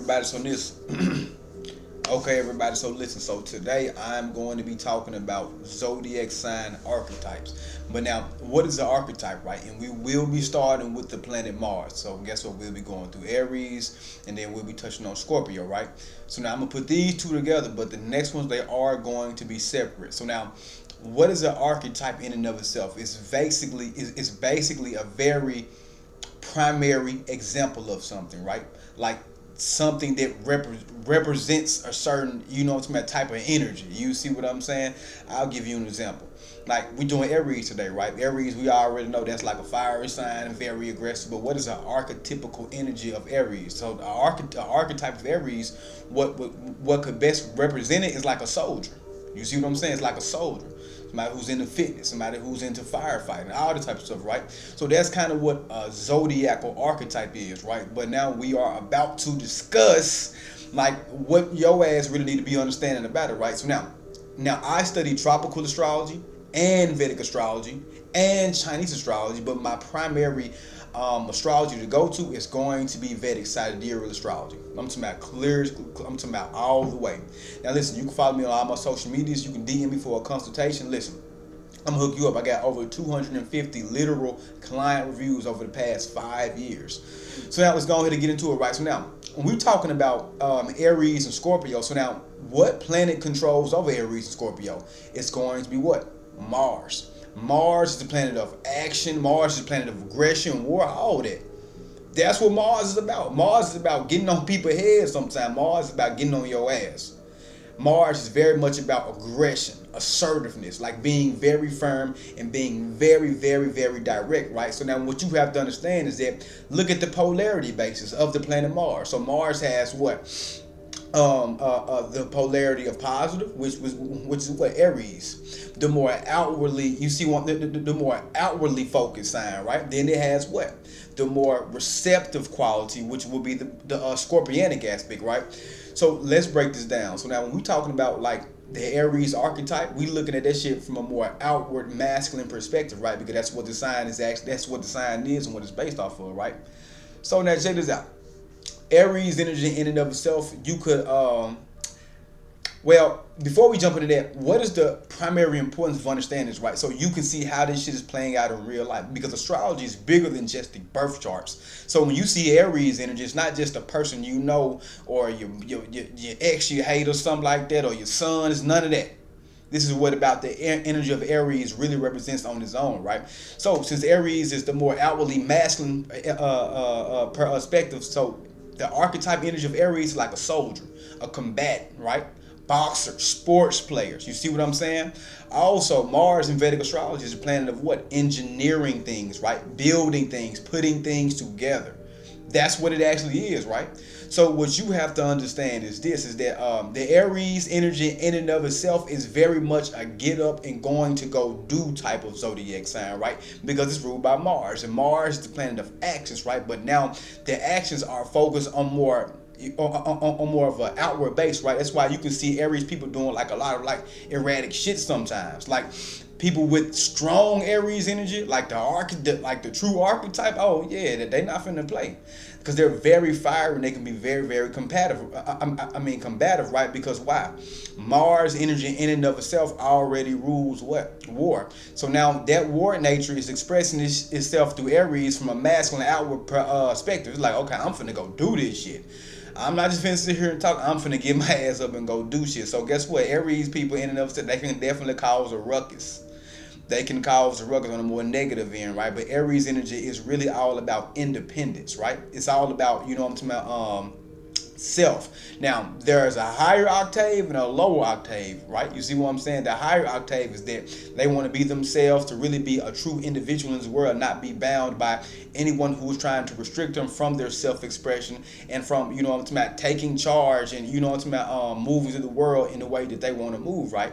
everybody. So this, okay, everybody. So listen. So today I'm going to be talking about zodiac sign archetypes. But now, what is the archetype, right? And we will be starting with the planet Mars. So guess what? We'll be going through Aries, and then we'll be touching on Scorpio, right? So now I'm gonna put these two together, but the next ones they are going to be separate. So now, what is an archetype in and of itself? It's basically a very primary example of something, right? Like something that represents a certain, type of energy. You see what I'm saying? I'll give you an example. Like we doing Aries today, right? Aries, we already know that's like a fiery sign, very aggressive. But what is an archetypical energy of Aries? So the archetype of Aries, what could best represent it is like a soldier. You see what I'm saying? It's like a soldier, somebody who's into fitness, somebody who's into firefighting, all the type of stuff, right? So that's kind of what a zodiacal archetype is, right? But now we are about to discuss like what your ass really need to be understanding about it, right? So now I study tropical astrology and Vedic astrology and Chinese astrology, but my primary astrology to go to is going to be Vedic sidereal astrology. I'm talking about clear. I'm talking about all the way. Now listen, you can follow me on all my social medias. You can DM me for a consultation. Listen, I'm gonna hook you up. I got over 250 literal client reviews over the past 5 years. So now let's go ahead and get into it, right? So now, when we're talking about Aries and Scorpio, so now what planet controls over Aries and Scorpio? It's going to be what? Mars. Mars is the planet of action. Mars is the planet of aggression, war, all that. That's what Mars is about. Mars is about getting on people's heads sometimes. Mars is about getting on your ass. Mars is very much about aggression, assertiveness, like being very firm and being very, very, very direct, right? So now what you have to understand is that look at the polarity basis of the planet Mars. So Mars has what? The polarity of positive, which is what Aries. The more outwardly you see one, the more outwardly focused sign, right? Then it has what? The more receptive quality, which will be the scorpionic aspect, right? So let's break this down. So now when we're talking about like the Aries archetype, we looking at that shit from a more outward masculine perspective, right? Because that's what the sign is actually, that's what the sign is and what it's based off of, right? So now check this out. Aries energy in and of itself, you could well, before we jump into that, what is the primary importance of understanding this, right? So you can see how this shit is playing out in real life, because astrology is bigger than just the birth charts. So when you see Aries energy, it's not just a person you know, or your ex you hate or something like that, or your son. It's none of that. This is what about the energy of Aries really represents on its own, right? So since Aries is the more outwardly masculine perspective, so the archetype energy of Aries is like a soldier, a combatant, right? Boxers, sports players. You see what I'm saying? Also, Mars in Vedic astrology is a planet of what? Engineering things, right? Building things, putting things together. That's what it actually is, right? So what you have to understand is this, is that the Aries energy in and of itself is very much a get up and going to go do type of zodiac sign, right? Because it's ruled by Mars, and Mars is the planet of actions, right? But now the actions are focused on more of an outward base, right? That's why you can see Aries people doing like a lot of like erratic shit sometimes. Like people with strong Aries energy, like the true archetype. Oh yeah, they not finna play, because they're very fiery and they can be very, very combative. Combative, right? Because why? Mars energy in and of itself already rules what? War. So now that war nature is expressing itself through Aries from a masculine outward perspective. It's like, okay, I'm finna go do this shit. I'm not just finna sit here and talk. I'm finna get my ass up and go do shit. So guess what? Aries people in and of themselves, they can definitely cause a ruckus. They can cause a ruckus on a more negative end, right? But Aries energy is really all about independence, right? It's all about, you know what I'm talking about, self. Now, there's a higher octave and a lower octave, right? You see what I'm saying? The higher octave is that they want to be themselves, to really be a true individual in this world, not be bound by anyone who is trying to restrict them from their self-expression and from, you know what I'm talking about, taking charge and, you know what I'm talking about, moving through the world in the way that they want to move, right?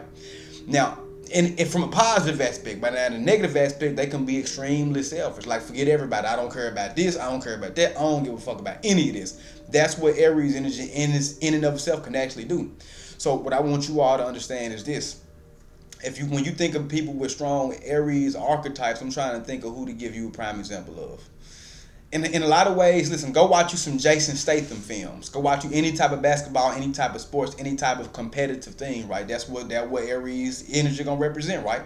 Now, and from a positive aspect, but in a negative aspect, they can be extremely selfish. Like, forget everybody. I don't care about this. I don't care about that. I don't give a fuck about any of this. That's what Aries energy in and of itself can actually do. So what I want you all to understand is this. When you think of people with strong Aries archetypes, I'm trying to think of who to give you a prime example of. in a lot of ways, listen, go watch you some Jason Statham films. Go watch you any type of basketball, any type of sports, any type of competitive thing, right? That's what Aries energy gonna represent, right?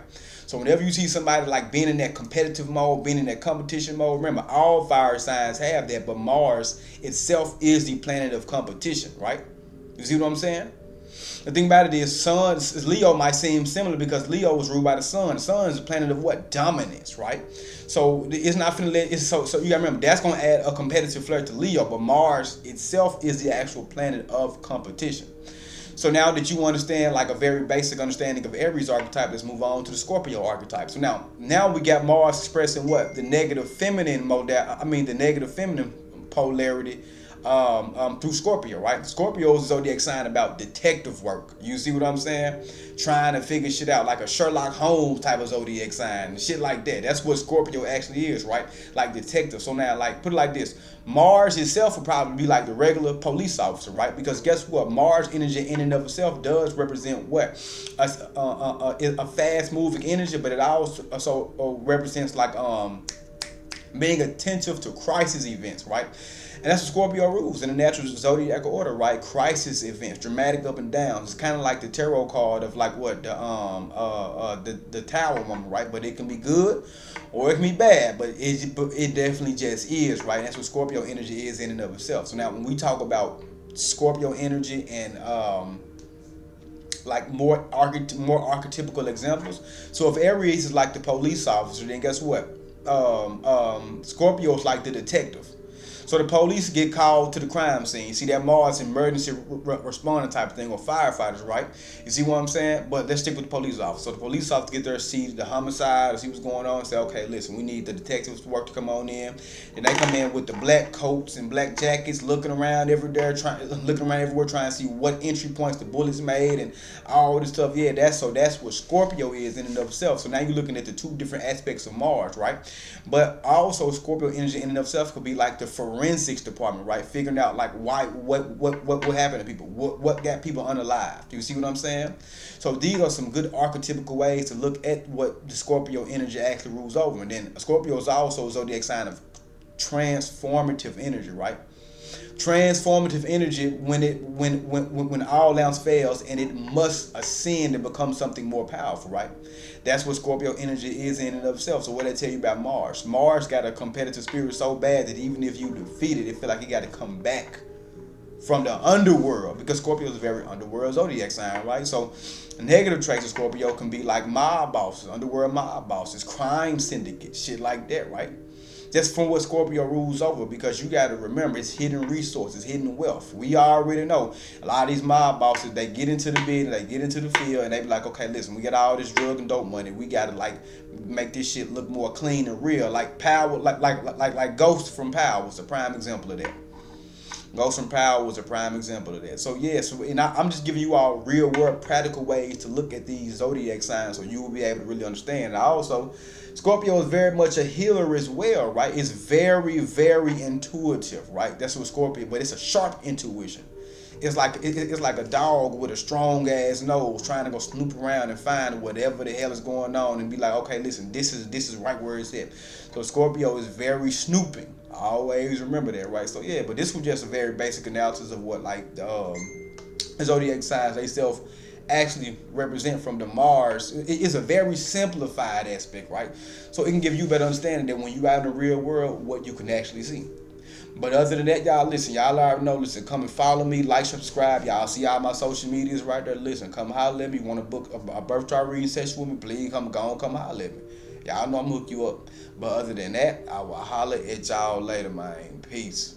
So whenever you see somebody like being in that competitive mode, being in that competition mode, remember all fire signs have that, but Mars itself is the planet of competition, right? You see what I'm saying? The thing about it is, Leo might seem similar because Leo was ruled by the sun. The sun is a planet of what? Dominance, right? So it's not finna let it's so you gotta remember that's gonna add a competitive flair to Leo, but Mars itself is the actual planet of competition. So now that you understand like a very basic understanding of Aries archetype, let's move on to the Scorpio archetype. So now we got Mars expressing what? The negative feminine the negative feminine polarity through Scorpio, right? Scorpio's zodiac sign about detective work. You see what I'm saying? Trying to figure shit out like a Sherlock Holmes type of zodiac sign and shit like that. That's what Scorpio actually is, right? Like detective. So now, like, put it like this: Mars itself would probably be like the regular police officer, right? Because guess what? Mars energy in and of itself does represent what? A fast moving energy, but it also represents like being attentive to crisis events, right? And that's what Scorpio rules in the natural zodiac order, right? Crisis events, dramatic up and downs. It's kind of like the tarot card of like what the Tower moment, right? But it can be good or it can be bad, but it definitely just is, right? That's what Scorpio energy is in and of itself. So now when we talk about Scorpio energy and like more archetypical examples. So if Aries is like the police officer, then guess what? Scorpio is like the detective. So the police get called to the crime scene. You see that Mars emergency responding type of thing, or firefighters, right? You see what I'm saying? But let's stick with the police officer. So the police officer get there, see the homicide, or see what's going on, and say, okay, listen, we need the detectives to work to come on in. And they come in with the black coats and black jackets, looking around everywhere, trying to see what entry points the bullets made and all this stuff. Yeah, that's what Scorpio is in and of itself. So now you're looking at the two different aspects of Mars, right? But also Scorpio energy in and of itself could be like the forensics department, right? Figuring out like what happened to people, what got people unalived. Do you see what I'm saying? So these are some good archetypical ways to look at what the Scorpio energy actually rules over. And then Scorpio is also a zodiac sign of transformative energy, right? Transformative energy when all else fails and it must ascend and become something more powerful, right? That's what Scorpio energy is in and of itself. So what I tell you about Mars? Mars got a competitive spirit so bad that even if you defeat it, it feel like it got to come back from the underworld, because Scorpio is a very underworld zodiac sign, right? So negative traits of Scorpio can be like mob bosses, underworld mob bosses, crime syndicates, shit like that, right? Just from what Scorpio rules over, because you got to remember it's hidden resources, hidden wealth. We already know a lot of these mob bosses, they get into the business, they get into the field, and they be like, okay, listen, we got all this drug and dope money. We got to like make this shit look more clean and real, like Power, like Ghost from Power was a prime example of that. Ghost from Power was a prime example of that. So yeah, I'm just giving you all real world practical ways to look at these zodiac signs so you will be able to really understand. And also, Scorpio is very much a healer as well, right? It's very, very intuitive, right? That's what Scorpio, but it's a sharp intuition. It's like a dog with a strong ass nose trying to go snoop around and find whatever the hell is going on and be like, okay, listen, this is right where it's at. So Scorpio is very snooping. I always remember that, right? So yeah, but this was just a very basic analysis of what like the zodiac signs they self actually represent from the Mars. It's a very simplified aspect, right? So it can give you a better understanding that when you out in the real world, what you can actually see. But other than that, y'all, listen, y'all already know, listen, come and follow me, like, subscribe. Y'all see all my social medias right there. Listen, come holler at me. Want to book a birth chart reading session with me? Please come holler at me. Y'all know I'm gonna hook you up. But other than that, I will holler at y'all later, man. Peace.